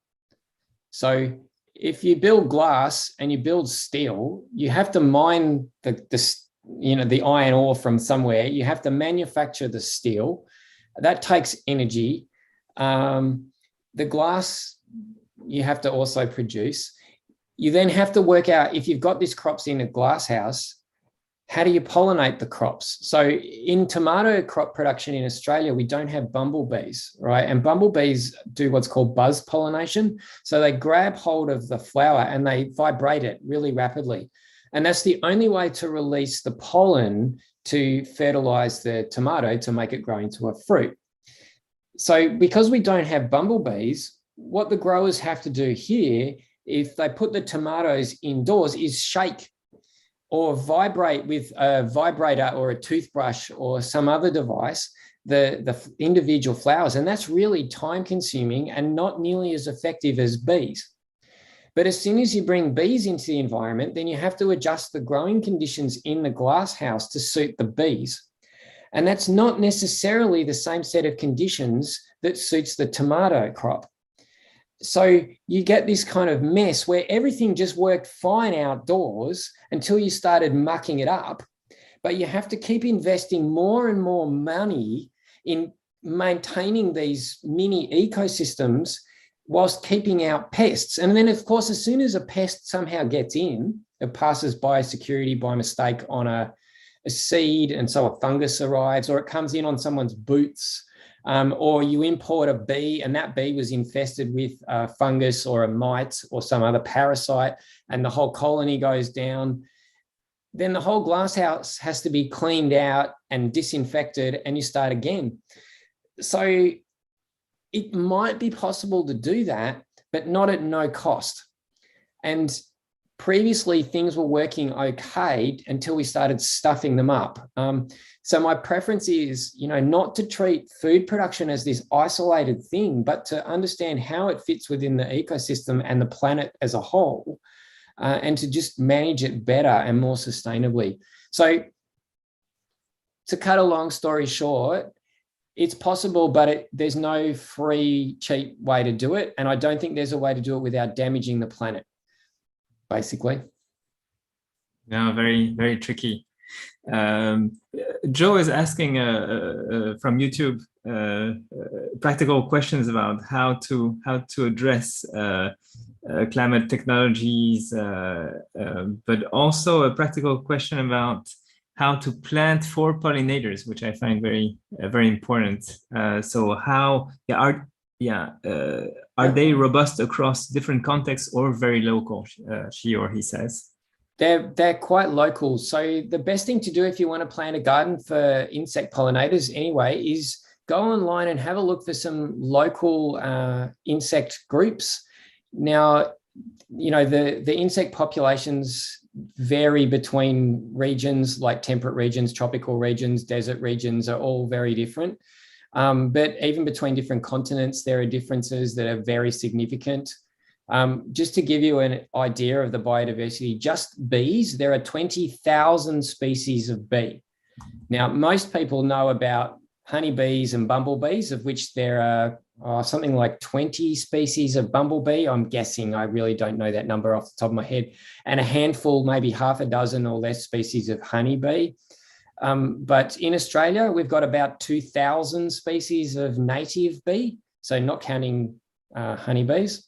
S2: So if you build glass and you build steel, you have to mine the iron ore from somewhere. You have to manufacture the steel. That takes energy. The glass you have to also produce. You then have to work out, if you've got these crops in a glass house, how do you pollinate the crops? So in tomato crop production in Australia, we don't have bumblebees, right? And bumblebees do what's called buzz pollination. So they grab hold of the flower and they vibrate it really rapidly. And that's the only way to release the pollen to fertilize the tomato to make it grow into a fruit. So because we don't have bumblebees, what the growers have to do here, if they put the tomatoes indoors, is shake or vibrate with a vibrator or a toothbrush or some other device, the individual flowers. And that's really time consuming and not nearly as effective as bees. But as soon as you bring bees into the environment, then you have to adjust the growing conditions in the glass house to suit the bees. And that's not necessarily the same set of conditions that suits the tomato crop. So you get this kind of mess where everything just worked fine outdoors until you started mucking it up. But you have to keep investing more and more money in maintaining these mini ecosystems whilst keeping out pests. And then, of course, as soon as a pest somehow gets in, it passes biosecurity by mistake on a seed, and so a fungus arrives, or it comes in on someone's boots. Or you import a bee and that bee was infested with a fungus or a mite or some other parasite, and the whole colony goes down. Then the whole glasshouse has to be cleaned out and disinfected, and you start again. So it might be possible to do that, but not at no cost. And previously things were working okay until we started stuffing them up. So my preference is, not to treat food production as this isolated thing, but to understand how it fits within the ecosystem and the planet as a whole, and to just manage it better and more sustainably. So to cut a long story short, it's possible, but there's no free, cheap way to do it. And I don't think there's a way to do it without damaging the planet, basically.
S1: Yeah, very, very tricky. Joe is asking from YouTube practical questions about how to address climate technologies, but also a practical question about how to plant for pollinators, which I find very very important. So how are they robust across different contexts or very local? She or he says.
S2: They're quite local. So the best thing to do if you want to plant a garden for insect pollinators anyway is go online and have a look for some local insect groups. Now, you know, the insect populations vary between regions, like temperate regions, tropical regions, desert regions are all very different. But even between different continents, there are differences that are very significant. Just to give you an idea of the biodiversity, just bees, there are 20,000 species of bee. Now, most people know about honeybees and bumblebees, of which there are something like 20 species of bumblebee. I'm guessing, I really don't know that number off the top of my head, and a handful, maybe half a dozen or less species of honeybee. But in Australia, we've got about 2,000 species of native bee, so not counting honeybees.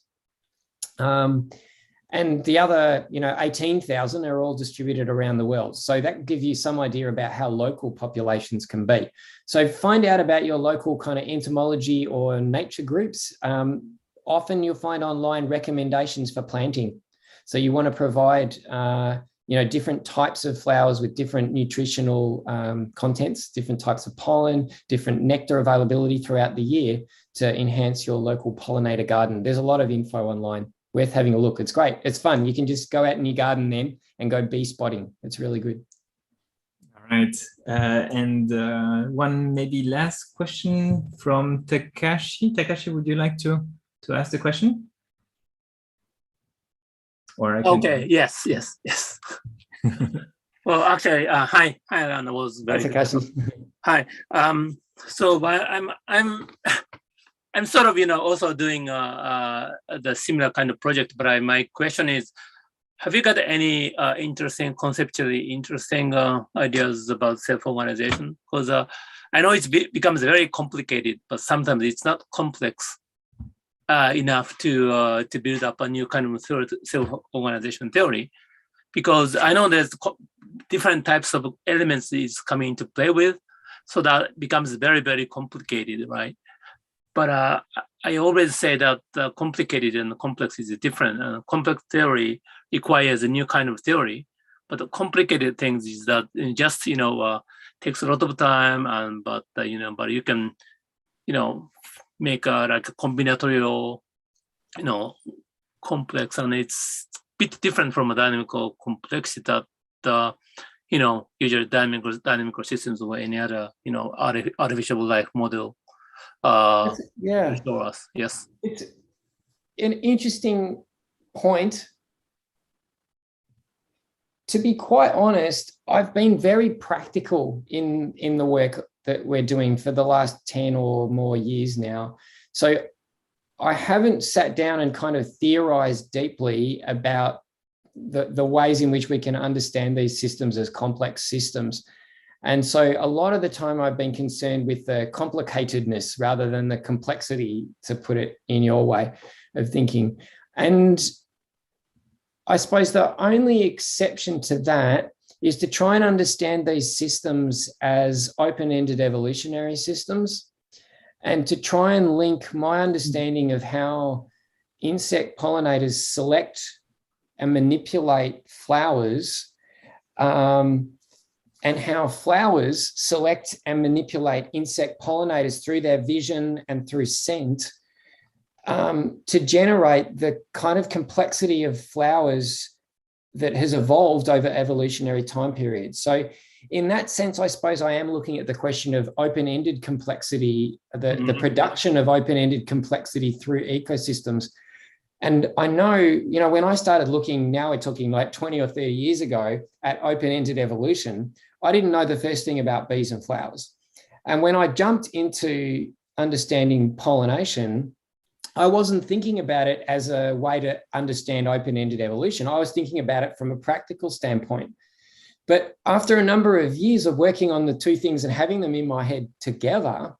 S2: And the other, 18,000 are all distributed around the world. So that gives you some idea about how local populations can be. So find out about your local kind of entomology or nature groups. Often you'll find online recommendations for planting. So you want to provide, different types of flowers with different nutritional contents, different types of pollen, different nectar availability throughout the year to enhance your local pollinator garden. There's a lot of info online. Worth having a look. It's great. It's fun. You can just go out in your garden then and go bee spotting. It's really good.
S1: All right. And one maybe last question from Takashi. Takashi, would you like to ask the question? Or I can...
S6: Okay. Yes. Well, actually, hi, Alan. Was very
S2: Takashi.
S6: Hi. So I'm sort of, also doing the similar kind of project, but my question is, have you got any conceptually interesting ideas about self-organization? Because I know it becomes very complicated, but sometimes it's not complex enough to build up a new kind of self-organization theory, because I know there's different types of elements is coming into play with, so that becomes very, very complicated, right? But I always say that complicated and complex is different. Complex theory requires a new kind of theory, but the complicated things is that it just takes a lot of time, but you can make like a combinatorial complex, and it's a bit different from a dynamical complexity that usually dynamical systems or any other artificial life model. Show us. Yes,
S2: it's an interesting point. To be quite honest, I've been very practical in the work that we're doing for the last 10 or more years now. So I haven't sat down and kind of theorized deeply about the ways in which we can understand these systems as complex systems. And so a lot of the time I've been concerned with the complicatedness rather than the complexity, to put it in your way of thinking. And I suppose the only exception to that is to try and understand these systems as open-ended evolutionary systems, and to try and link my understanding of how insect pollinators select and manipulate flowers, and how flowers select and manipulate insect pollinators through their vision and through scent, to generate the kind of complexity of flowers that has evolved over evolutionary time periods. So in that sense, I suppose I am looking at the question of open-ended complexity, the production of open-ended complexity through ecosystems. And I know, when I started looking, now we're talking like 20 or 30 years ago, at open-ended evolution, I didn't know the first thing about bees and flowers. And when I jumped into understanding pollination, I wasn't thinking about it as a way to understand open-ended evolution. I was thinking about it from a practical standpoint. But after a number of years of working on the two things and having them in my head together,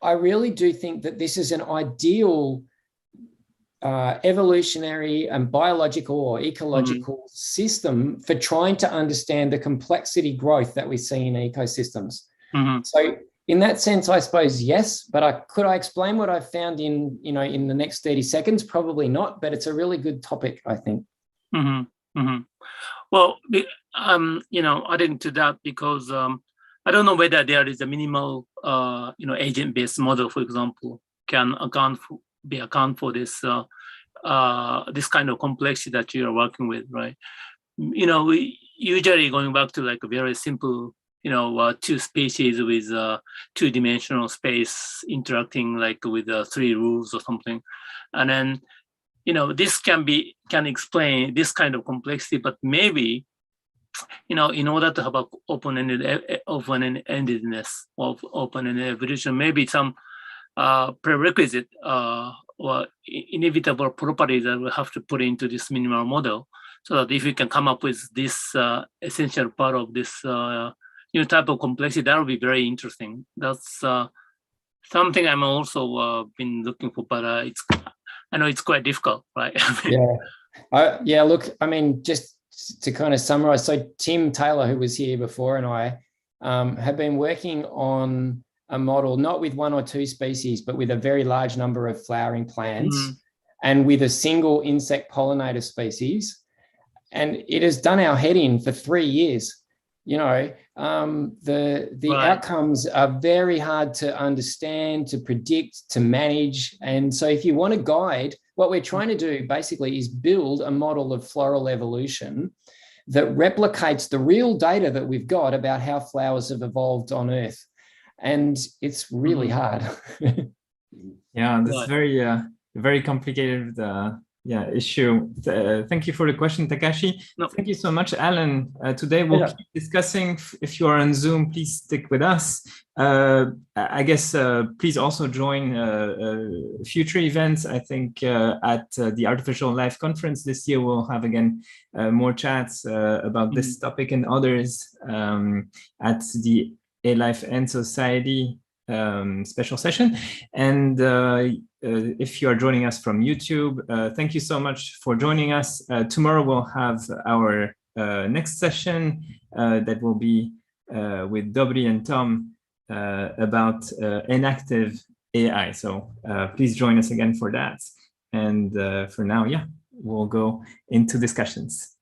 S2: I really do think that this is an ideal evolutionary and biological or ecological system for trying to understand the complexity growth that we see in ecosystems. So in that sense, I suppose, yes, but could I explain what I found in the next 30 seconds? Probably not, but it's a really good topic, I think.
S6: Well, adding to that, because I don't know whether there is a minimal, agent-based model, for example, can account for this this kind of complexity that you are working with, right? We usually going back to like a very simple, two species with two-dimensional space interacting like with three rules or something, and then this can explain this kind of complexity, but maybe in order to have a open-endedness of open-ended evolution, maybe some prerequisite or inevitable properties that we have to put into this minimal model, so that if we can come up with this essential part of this new type of complexity, that would be very interesting. That's something I'm also been looking for, but I know it's quite difficult, right?
S2: Look, I mean, just to kind of summarize, so Tim Taylor, who was here before, and I have been working on a model, not with one or two species, but with a very large number of flowering plants and with a single insect pollinator species. And it has done our head in for 3 years. The outcomes are very hard to understand, to predict, to manage. And so if you want to guide, what we're trying to do basically is build a model of floral evolution that replicates the real data that we've got about how flowers have evolved on Earth. And it's really hard.
S1: Yeah, that's very complicated issue. Thank you for the question, Takashi.
S6: No.
S1: Thank you so much, Alan. Today we'll keep discussing. If you are on Zoom, please stick with us. I guess please also join future events. I think at the Artificial Life Conference this year, we'll have again more chats about this topic and others at the A-Life and Society special session. And if you are joining us from YouTube, thank you so much for joining us. Tomorrow we'll have our next session that will be with Dorin and Tom about inactive AI. So please join us again for that. And for now, we'll go into discussions.